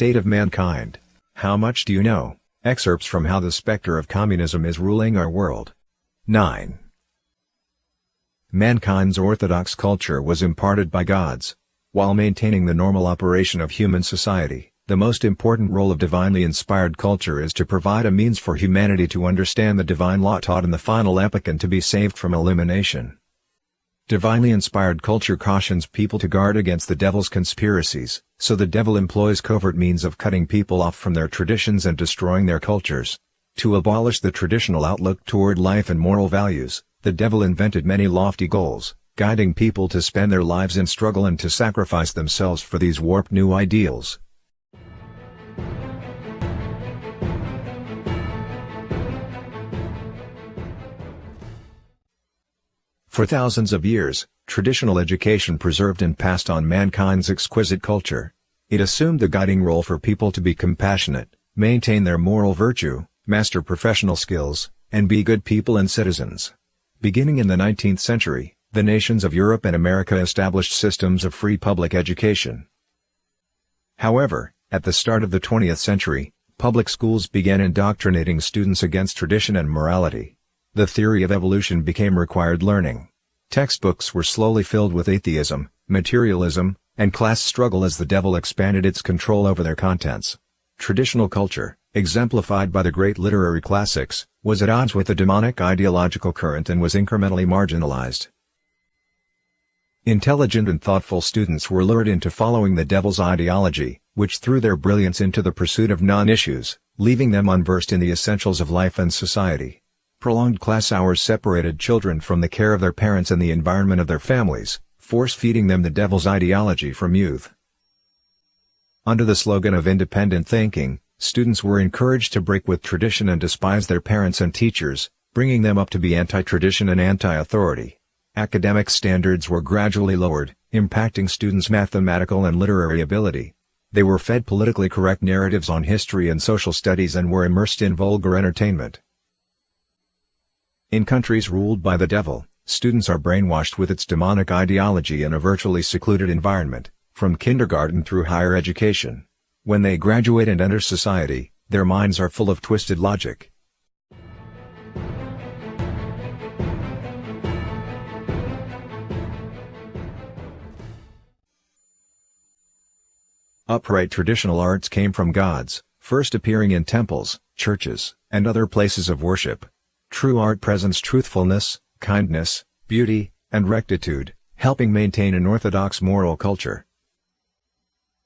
state of mankind. How much do you know? Excerpts from How the Spectre of Communism is Ruling Our World. 9. Mankind's orthodox culture was imparted by gods. While maintaining the normal operation of human society, the most important role of divinely inspired culture is to provide a means for humanity to understand the divine law taught in the final epoch and to be saved from elimination. Divinely inspired culture cautions people to guard against the devil's conspiracies, so the devil employs covert means of cutting people off from their traditions and destroying their cultures. To abolish the traditional outlook toward life and moral values, the devil invented many lofty goals, guiding people to spend their lives in struggle and to sacrifice themselves for these warped new ideals. For thousands of years, traditional education preserved and passed on mankind's exquisite culture. It assumed the guiding role for people to be compassionate, maintain their moral virtue, master professional skills, and be good people and citizens. Beginning in the 19th century, the nations of Europe and America established systems of free public education. However, at the start of the 20th century, public schools began indoctrinating students against tradition and morality. The theory of evolution became required learning. Textbooks were slowly filled with atheism, materialism, and class struggle as the devil expanded its control over their contents. Traditional culture, exemplified by the great literary classics, was at odds with the demonic ideological current and was incrementally marginalized. Intelligent and thoughtful students were lured into following the devil's ideology, which threw their brilliance into the pursuit of non-issues, leaving them unversed in the essentials of life and society. Prolonged class hours separated children from the care of their parents and the environment of their families, force-feeding them the devil's ideology from youth. Under the slogan of independent thinking, students were encouraged to break with tradition and despise their parents and teachers, bringing them up to be anti-tradition and anti-authority. Academic standards were gradually lowered, impacting students' mathematical and literary ability. They were fed politically correct narratives on history and social studies and were immersed in vulgar entertainment. In countries ruled by the devil, students are brainwashed with its demonic ideology in a virtually secluded environment, from kindergarten through higher education. When they graduate and enter society, their minds are full of twisted logic. Upright traditional arts came from gods, first appearing in temples, churches, and other places of worship. True art presents truthfulness, kindness, beauty, and rectitude, helping maintain an orthodox moral culture.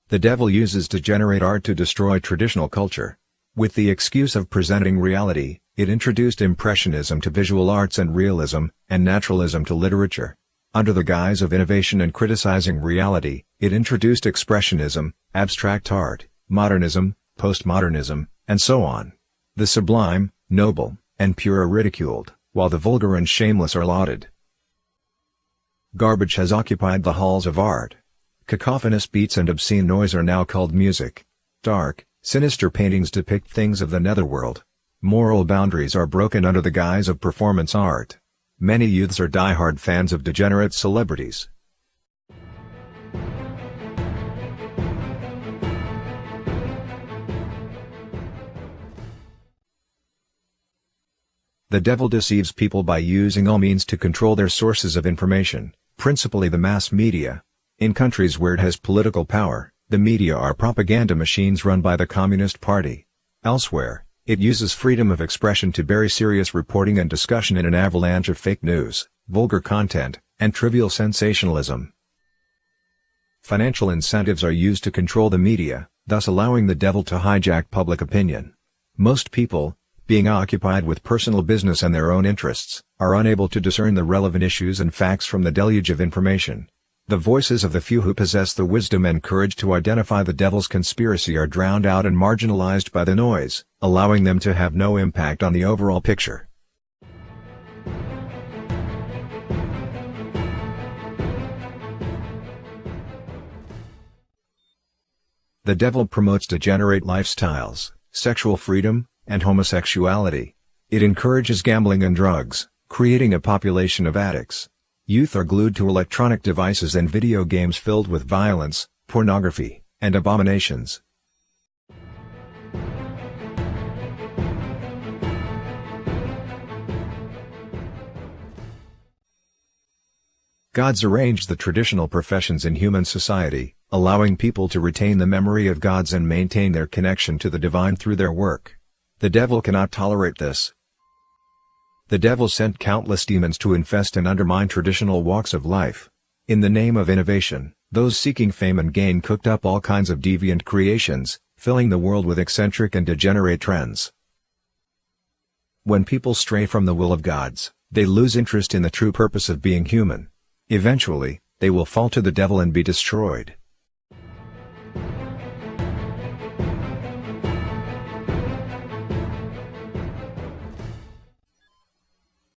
The devil uses degenerate art to destroy traditional culture. With the excuse of presenting reality, it introduced impressionism to visual arts and realism, and naturalism to literature. Under the guise of innovation and criticizing reality, it introduced expressionism, abstract art, modernism, postmodernism, and so on. The sublime, noble, and pure are ridiculed, while the vulgar and shameless are lauded. Garbage has occupied the halls of art. Cacophonous beats and obscene noise are now called music. Dark, sinister paintings depict things of the netherworld. Moral boundaries are broken under the guise of performance art. Many youths are die-hard fans of degenerate celebrities. The devil deceives people by using all means to control their sources of information, principally the mass media. In countries where it has political power, the media are propaganda machines run by the Communist Party. Elsewhere, it uses freedom of expression to bury serious reporting and discussion in an avalanche of fake news, vulgar content, and trivial sensationalism. Financial incentives are used to control the media, thus allowing the devil to hijack public opinion. Most people, being occupied with personal business and their own interests, are unable to discern the relevant issues and facts from the deluge of information. The voices of the few who possess the wisdom and courage to identify the devil's conspiracy are drowned out and marginalized by the noise, allowing them to have no impact on the overall picture. The devil promotes degenerate lifestyles, sexual freedom, and homosexuality. It encourages gambling and drugs, creating a population of addicts. Youth are glued to electronic devices and video games filled with violence, pornography, and abominations. Gods arranged the traditional professions in human society, allowing people to retain the memory of gods and maintain their connection to the divine through their work. The devil cannot tolerate this. The devil sent countless demons to infest and undermine traditional walks of life. In the name of innovation, those seeking fame and gain cooked up all kinds of deviant creations, filling the world with eccentric and degenerate trends. When people stray from the will of gods, they lose interest in the true purpose of being human. Eventually, they will fall to the devil and be destroyed.